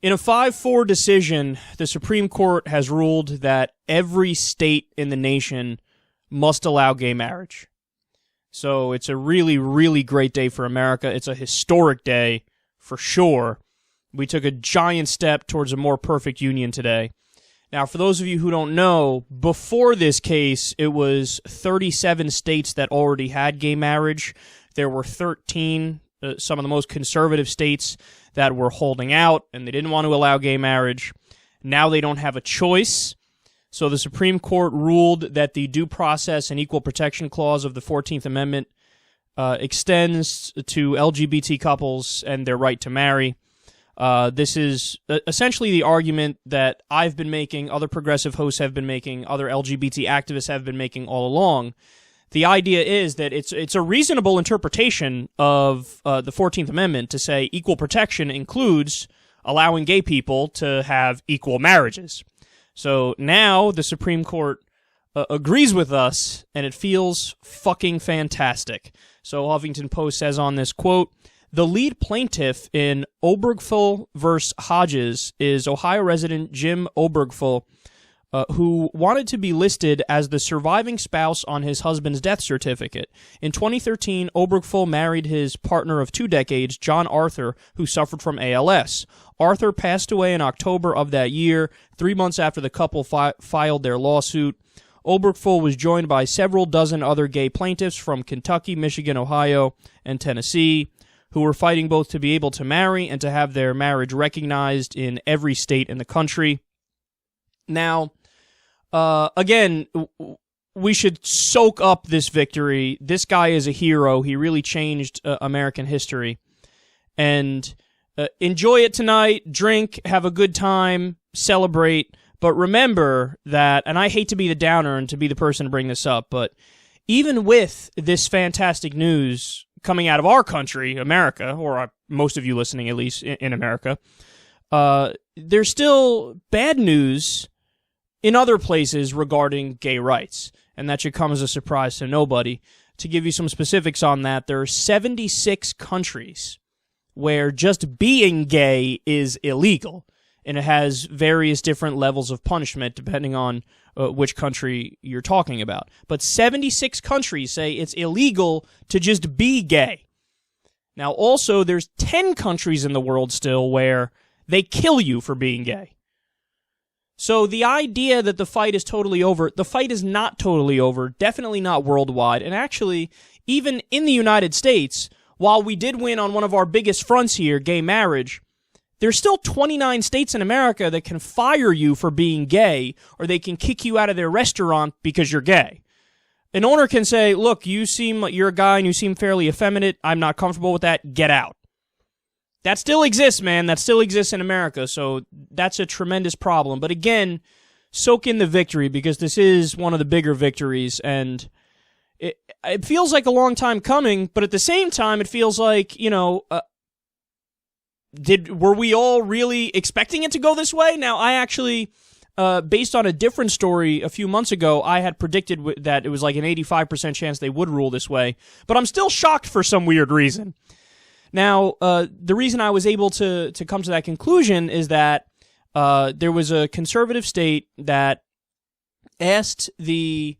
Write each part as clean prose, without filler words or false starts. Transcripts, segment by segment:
In a 5-4 decision, the Supreme Court has ruled that every state in the nation must allow gay marriage. So it's a really, really great day for America. It's a historic day, for sure. We took a giant step towards a more perfect union today. Now, for those of you who don't know, before this case, it was 37 states that already had gay marriage. There were 13, some of the most conservative states, that were holding out, and they didn't want to allow gay marriage. Now they don't have a choice. So the Supreme Court ruled that the Due Process and Equal Protection Clause of the 14th Amendment extends to LGBT couples and their right to marry. This is essentially the argument that I've been making, other progressive hosts have been making, other LGBT activists have been making all along. The idea is that it's a reasonable interpretation of the 14th Amendment to say equal protection includes allowing gay people to have equal marriages. So now the Supreme Court agrees with us, and it feels fucking fantastic. So Huffington Post says on this, quote, "The lead plaintiff in Obergefell v. Hodges is Ohio resident Jim Obergefell, who wanted to be listed as the surviving spouse on his husband's death certificate. In 2013, Obergefell married his partner of 2 decades, John Arthur, who suffered from ALS. Arthur passed away in October of that year, 3 months after the couple filed their lawsuit. Obergefell was joined by several dozen other gay plaintiffs from Kentucky, Michigan, Ohio, and Tennessee, who were fighting both to be able to marry and to have their marriage recognized in every state in the country." Now, again, we should soak up this victory. This guy is a hero. He really changed American history. And enjoy it tonight. Drink, have a good time, celebrate. But remember that, and I hate to be the downer and to be the person to bring this up, but even with this fantastic news coming out of our country, America, or most of you listening at least in America, there's still bad news in other places regarding gay rights, and that should come as a surprise to nobody. To give you some specifics on that, there are 76 countries where just being gay is illegal, and it has various different levels of punishment depending on which country you're talking about. But 76 countries say it's illegal to just be gay. Now, also, there's 10 countries in the world still where they kill you for being gay. So the idea that the fight is totally over, the fight is not totally over, definitely not worldwide, and actually, even in the United States, while we did win on one of our biggest fronts here, gay marriage, there's still 29 states in America that can fire you for being gay, or they can kick you out of their restaurant because you're gay. An owner can say, look, you're a guy and you seem fairly effeminate, I'm not comfortable with that, get out. That still exists, man. That still exists in America, so that's a tremendous problem. But again, soak in the victory, because this is one of the bigger victories, and it feels like a long time coming, but at the same time, it feels like, were we all really expecting it to go this way? Now, I actually, based on a different story a few months ago, I had predicted that it was like an 85% chance they would rule this way, but I'm still shocked for some weird reason. Now, the reason I was able to come to that conclusion is that there was a conservative state that asked the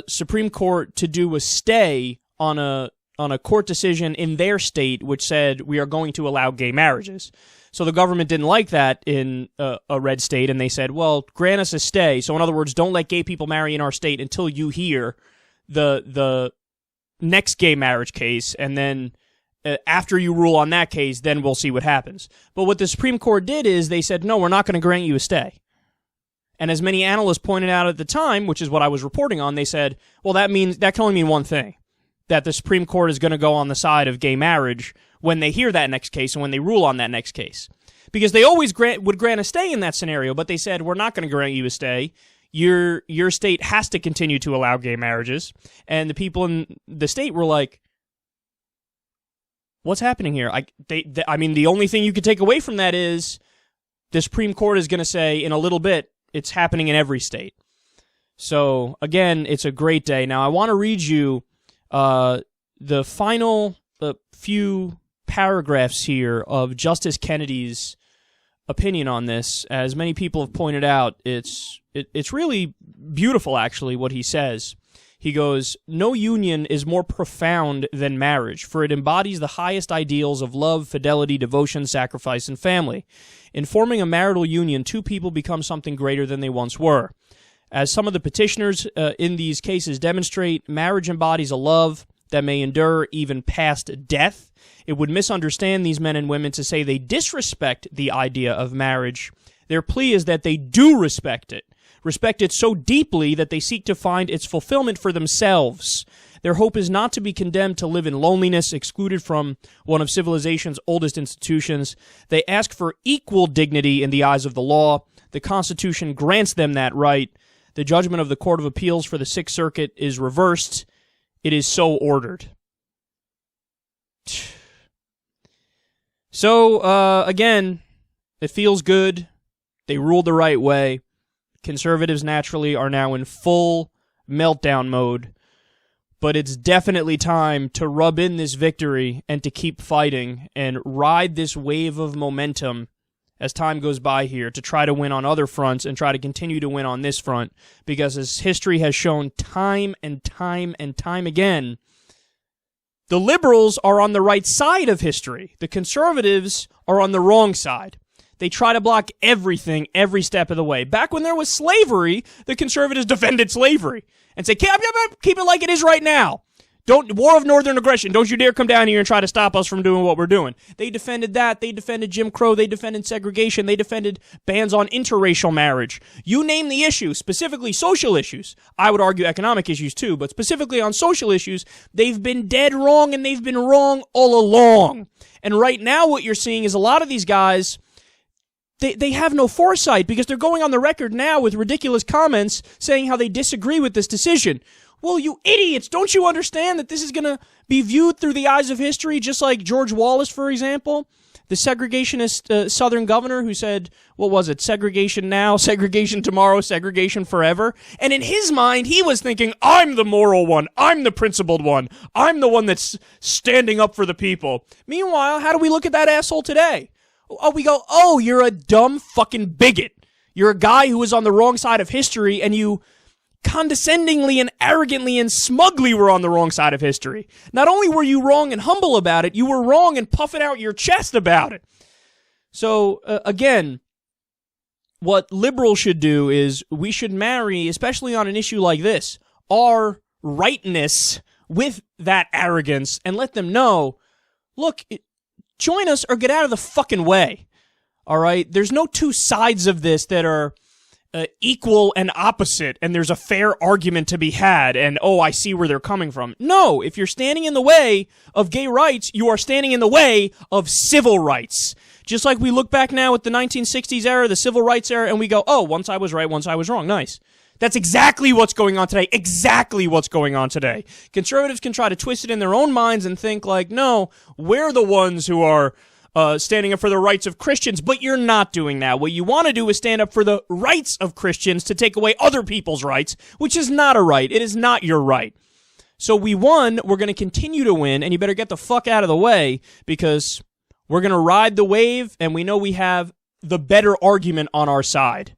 Supreme Court to do a stay on a court decision in their state which said we are going to allow gay marriages. So the government didn't like that in a red state, and they said, well, grant us a stay. So in other words, don't let gay people marry in our state until you hear the next gay marriage case, and then after you rule on that case, then we'll see what happens. But what the Supreme Court did is they said, no, we're not going to grant you a stay. And as many analysts pointed out at the time, which is what I was reporting on, they said, well, that can only mean one thing, that the Supreme Court is going to go on the side of gay marriage when they hear that next case and when they rule on that next case. Because they always would grant a stay in that scenario, but they said, we're not going to grant you a stay. Your state has to continue to allow gay marriages. And the people in the state were like, what's happening here? I mean, the only thing you could take away from that is the Supreme Court is going to say in a little bit, it's happening in every state. So, again, it's a great day. Now, I want to read you the final few paragraphs here of Justice Kennedy's opinion on this. As many people have pointed out, it's really beautiful, actually, what he says. He goes, "No union is more profound than marriage, for it embodies the highest ideals of love, fidelity, devotion, sacrifice, and family. In forming a marital union, two people become something greater than they once were. As some of the petitioners in these cases demonstrate, marriage embodies a love that may endure even past death. It would misunderstand these men and women to say they disrespect the idea of marriage. Their plea is that they do respect it so deeply that they seek to find its fulfillment for themselves. Their hope is not to be condemned to live in loneliness, excluded from one of civilization's oldest institutions. They ask for equal dignity in the eyes of the law. The Constitution grants them that right. The judgment of the Court of Appeals for the Sixth Circuit is reversed. It is so ordered." So, again, it feels good. They ruled the right way. Conservatives naturally are now in full meltdown mode, but it's definitely time to rub in this victory and to keep fighting and ride this wave of momentum as time goes by here to try to win on other fronts and try to continue to win on this front, because as history has shown time and time and time again, the liberals are on the right side of history. The conservatives are on the wrong side. They try to block everything every step of the way. Back when there was slavery, the conservatives defended slavery and say, keep it like it is right now. War of Northern Aggression. Don't you dare come down here and try to stop us from doing what we're doing. They defended that. They defended Jim Crow. They defended segregation. They defended bans on interracial marriage. You name the issue, specifically social issues. I would argue economic issues too, but specifically on social issues, they've been dead wrong, and they've been wrong all along. And right now what you're seeing is a lot of these guys, They have no foresight, because they're going on the record now with ridiculous comments saying how they disagree with this decision. Well, you idiots, don't you understand that this is going to be viewed through the eyes of history, just like George Wallace, for example, the segregationist Southern governor who said, what was it, segregation now, segregation tomorrow, segregation forever? And in his mind, he was thinking, I'm the moral one, I'm the principled one, I'm the one that's standing up for the people. Meanwhile, how do we look at that asshole today? Oh, we go, oh, you're a dumb fucking bigot. You're a guy who was on the wrong side of history, and you condescendingly and arrogantly and smugly were on the wrong side of history. Not only were you wrong and humble about it, you were wrong and puffing out your chest about it. So, again, what liberals should do is we should marry, especially on an issue like this, our rightness with that arrogance and let them know, look, join us or get out of the fucking way, all right? There's no two sides of this that are equal and opposite, and there's a fair argument to be had, and, oh, I see where they're coming from. No, if you're standing in the way of gay rights, you are standing in the way of civil rights. Just like we look back now at the 1960s era, the civil rights era, and we go, oh, once I was right, once I was wrong. Nice. That's exactly what's going on today. Exactly what's going on today. Conservatives can try to twist it in their own minds and think like, no, we're the ones who are standing up for the rights of Christians, but you're not doing that. What you want to do is stand up for the rights of Christians to take away other people's rights, which is not a right. It is not your right. So we won, we're going to continue to win, and you better get the fuck out of the way, because we're going to ride the wave, and we know we have the better argument on our side.